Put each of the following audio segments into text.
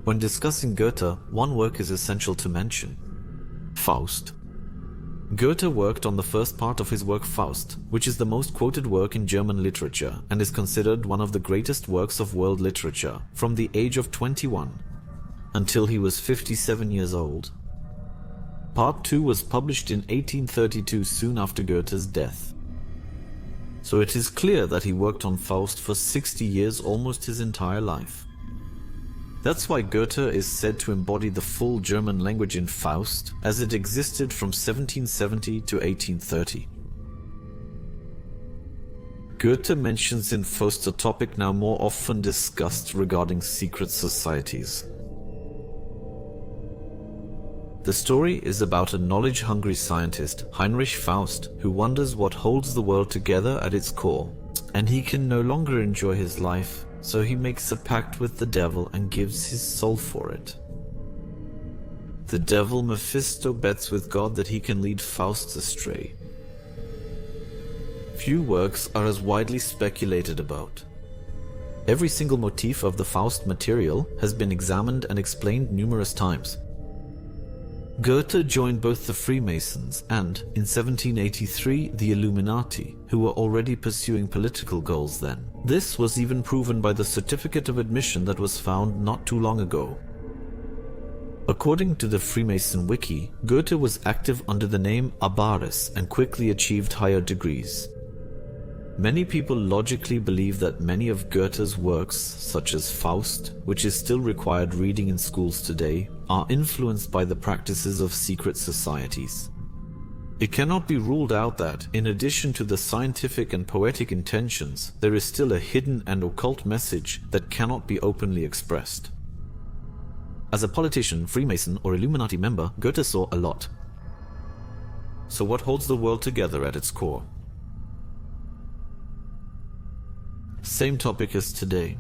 When discussing Goethe, one work is essential to mention: Faust. Goethe worked on the first part of his work Faust, which is the most quoted work in German literature and is considered one of the greatest works of world literature from the age of 21 until he was 57 years old. Part 2 was published in 1832, soon after Goethe's death. So it is clear that he worked on Faust for 60 years, almost his entire life. That's why Goethe is said to embody the full German language in Faust, as it existed from 1770 to 1830. Goethe mentions in Faust a topic now more often discussed regarding secret societies. The story is about a knowledge-hungry scientist, Heinrich Faust, who wonders what holds the world together at its core, and he can no longer enjoy his life, so he makes a pact with the devil and gives his soul for it. The devil Mephisto bets with God that he can lead Faust astray. Few works are as widely speculated about. Every single motif of the Faust material has been examined and explained numerous times. Goethe joined both the Freemasons and, in 1783, the Illuminati, who were already pursuing political goals then. This was even proven by the certificate of admission that was found not too long ago. According to the Freemason Wiki, Goethe was active under the name Abaris and quickly achieved higher degrees. Many people logically believe that many of Goethe's works, such as Faust, which is still required reading in schools today, are influenced by the practices of secret societies. It cannot be ruled out that, in addition to the scientific and poetic intentions, there is still a hidden and occult message that cannot be openly expressed. As a politician, Freemason, or Illuminati member, Goethe saw a lot. So what holds the world together at its core? Same topic as today.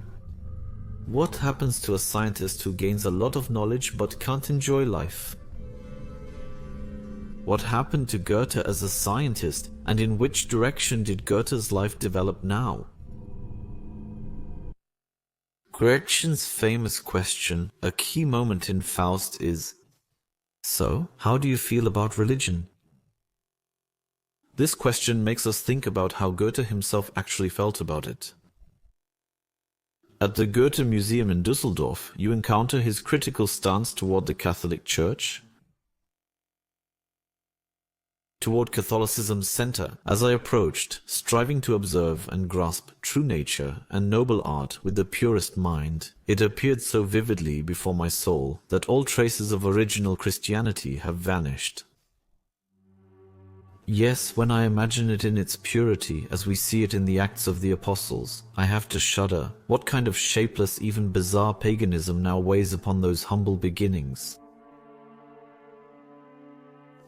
What happens to a scientist who gains a lot of knowledge but can't enjoy life? What happened to Goethe as a scientist, and in which direction did Goethe's life develop now? Gretchen's famous question, a key moment in Faust, is, "So, how do you feel about religion?" This question makes us think about how Goethe himself actually felt about it. At the Goethe Museum in Düsseldorf, you encounter his critical stance toward the Catholic Church, toward Catholicism's center. As I approached, striving to observe and grasp true nature and noble art with the purest mind, it appeared so vividly before my soul that all traces of original Christianity have vanished. Yes, when I imagine it in its purity as we see it in the Acts of the Apostles, I have to shudder. What kind of shapeless, even bizarre paganism now weighs upon those humble beginnings?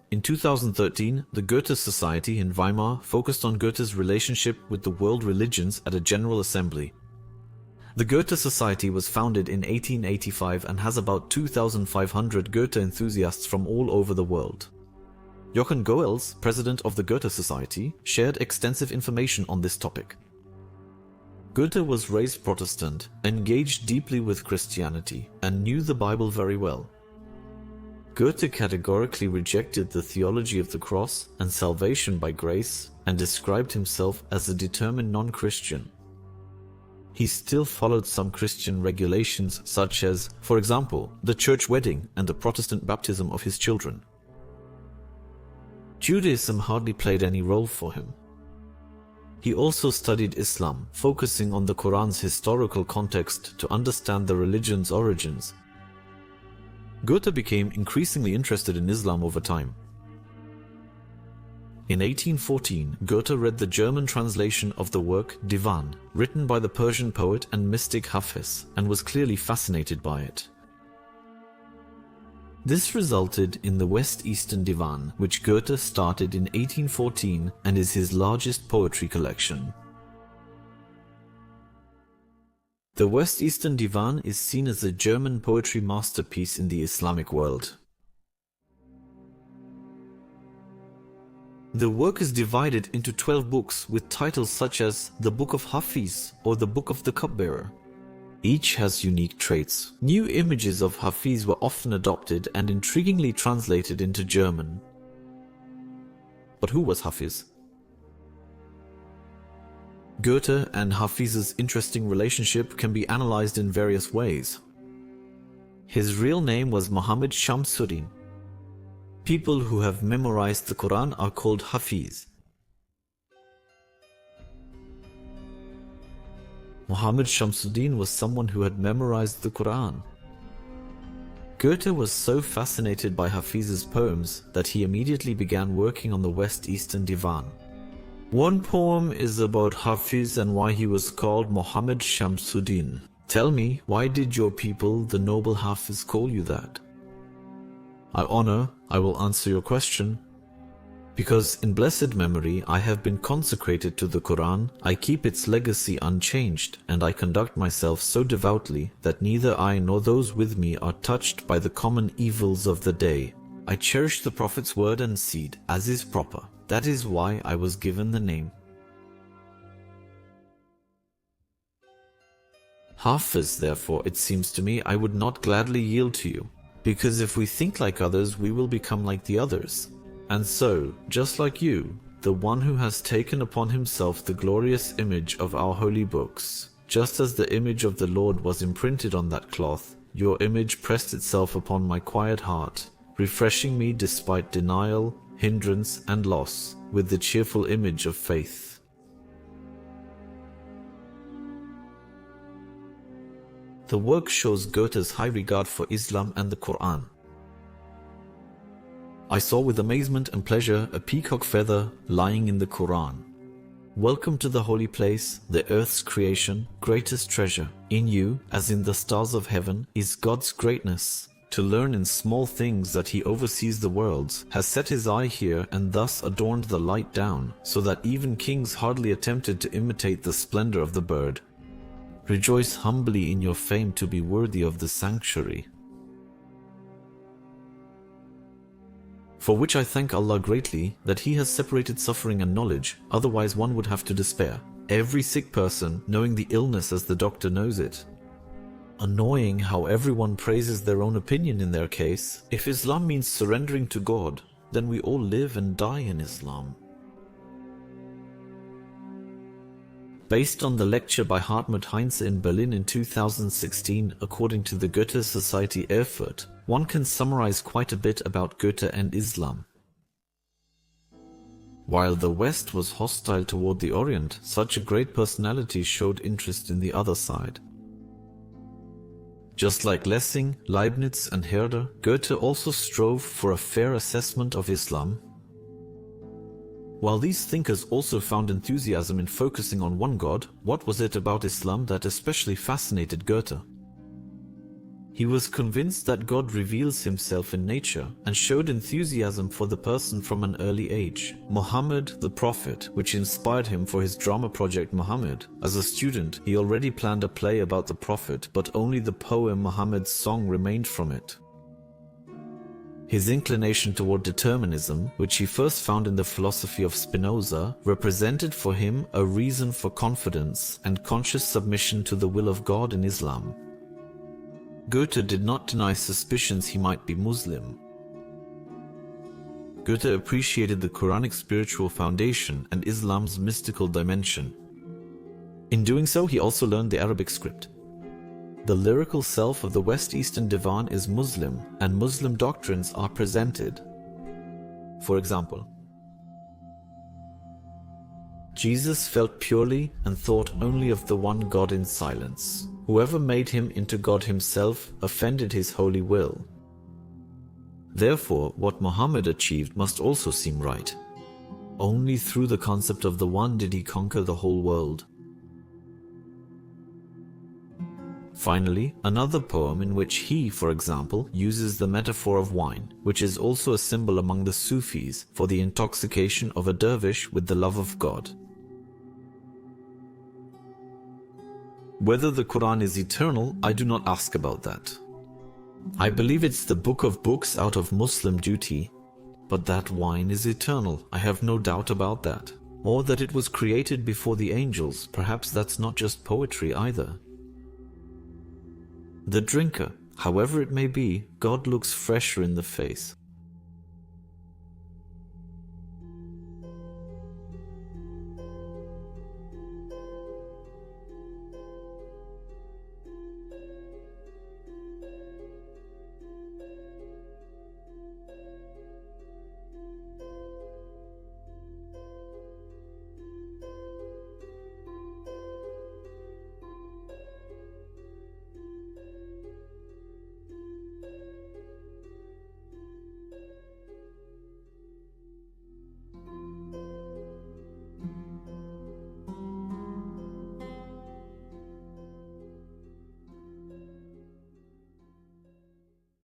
In 2013, the Goethe Society in Weimar focused on Goethe's relationship with the world religions at a General Assembly. The Goethe Society was founded in 1885 and has about 2,500 Goethe enthusiasts from all over the world. Jochen Goels, president of the Goethe Society, shared extensive information on this topic. Goethe was raised Protestant, engaged deeply with Christianity, and knew the Bible very well. Goethe categorically rejected the theology of the cross and salvation by grace, and described himself as a determined non-Christian. He still followed some Christian regulations, such as, for example, the church wedding and the Protestant baptism of his children. Judaism hardly played any role for him. He also studied Islam, focusing on the Quran's historical context to understand the religion's origins. Goethe became increasingly interested in Islam over time. In 1814, Goethe read the German translation of the work Divan, written by the Persian poet and mystic Hafez, and was clearly fascinated by it. This resulted in the West Eastern Divan, which Goethe started in 1814 and is his largest poetry collection. The West Eastern Divan is seen as a German poetry masterpiece in the Islamic world. The work is divided into 12 books with titles such as the Book of Hafiz or the Book of the Cupbearer. Each has unique traits. New images of Hafiz were often adopted and intriguingly translated into German. But who was Hafiz? Goethe and Hafiz's interesting relationship can be analyzed in various ways. His real name was Muhammad Shamsuddin. People who have memorized the Quran are called Hafiz. Muhammad Shamsuddin was someone who had memorized the Quran. Goethe was so fascinated by Hafiz's poems that he immediately began working on the West Eastern Divan. One poem is about Hafiz and why he was called Muhammad Shamsuddin. Tell me, why did your people, the noble Hafiz, call you that? I will answer your question. Because in blessed memory I have been consecrated to the Quran, I keep its legacy unchanged, and I conduct myself so devoutly that neither I nor those with me are touched by the common evils of the day. I cherish the Prophet's word and seed, as is proper. That is why I was given the name. Hafiz, therefore, it seems to me, I would not gladly yield to you, because if we think like others, we will become like the others. And so, just like you, the one who has taken upon himself the glorious image of our holy books, just as the image of the Lord was imprinted on that cloth, your image pressed itself upon my quiet heart, refreshing me despite denial, hindrance, and loss, with the cheerful image of faith. The work shows Goethe's high regard for Islam and the Quran. I saw with amazement and pleasure a peacock feather lying in the Quran. Welcome to the holy place, the earth's creation, greatest treasure. In you, as in the stars of heaven, is God's greatness. To learn in small things that he oversees the worlds, has set his eye here and thus adorned the light down, so that even kings hardly attempted to imitate the splendor of the bird. Rejoice humbly in your fame to be worthy of the sanctuary. For which I thank Allah greatly, that He has separated suffering and knowledge, otherwise one would have to despair. Every sick person knowing the illness as the doctor knows it. Annoying how everyone praises their own opinion in their case. If Islam means surrendering to God, then we all live and die in Islam. Based on the lecture by Hartmut Heinze in Berlin in 2016, according to the Goethe Society Erfurt, one can summarize quite a bit about Goethe and Islam. While the West was hostile toward the Orient, such a great personality showed interest in the other side. Just like Lessing, Leibniz and Herder, Goethe also strove for a fair assessment of Islam. While these thinkers also found enthusiasm in focusing on one God, what was it about Islam that especially fascinated Goethe? He was convinced that God reveals himself in nature and showed enthusiasm for the person from an early age. Muhammad, the Prophet, which inspired him for his drama project Muhammad. As a student, he already planned a play about the Prophet, but only the poem Muhammad's Song remained from it. His inclination toward determinism, which he first found in the philosophy of Spinoza, represented for him a reason for confidence and conscious submission to the will of God in Islam. Goethe did not deny suspicions he might be Muslim. Goethe appreciated the Quranic spiritual foundation and Islam's mystical dimension. In doing so, he also learned the Arabic script. The lyrical self of the West Eastern Divan is Muslim, and Muslim doctrines are presented. For example, Jesus felt purely and thought only of the one God in silence. Whoever made him into God himself offended his holy will. Therefore, what Muhammad achieved must also seem right. Only through the concept of the one did he conquer the whole world. Finally, another poem in which he, for example, uses the metaphor of wine, which is also a symbol among the Sufis for the intoxication of a dervish with the love of God. Whether the Quran is eternal, I do not ask about that. I believe it's the book of books out of Muslim duty, but that wine is eternal, I have no doubt about that. Or that it was created before the angels, perhaps that's not just poetry either. The drinker, however it may be, God looks fresher in the face.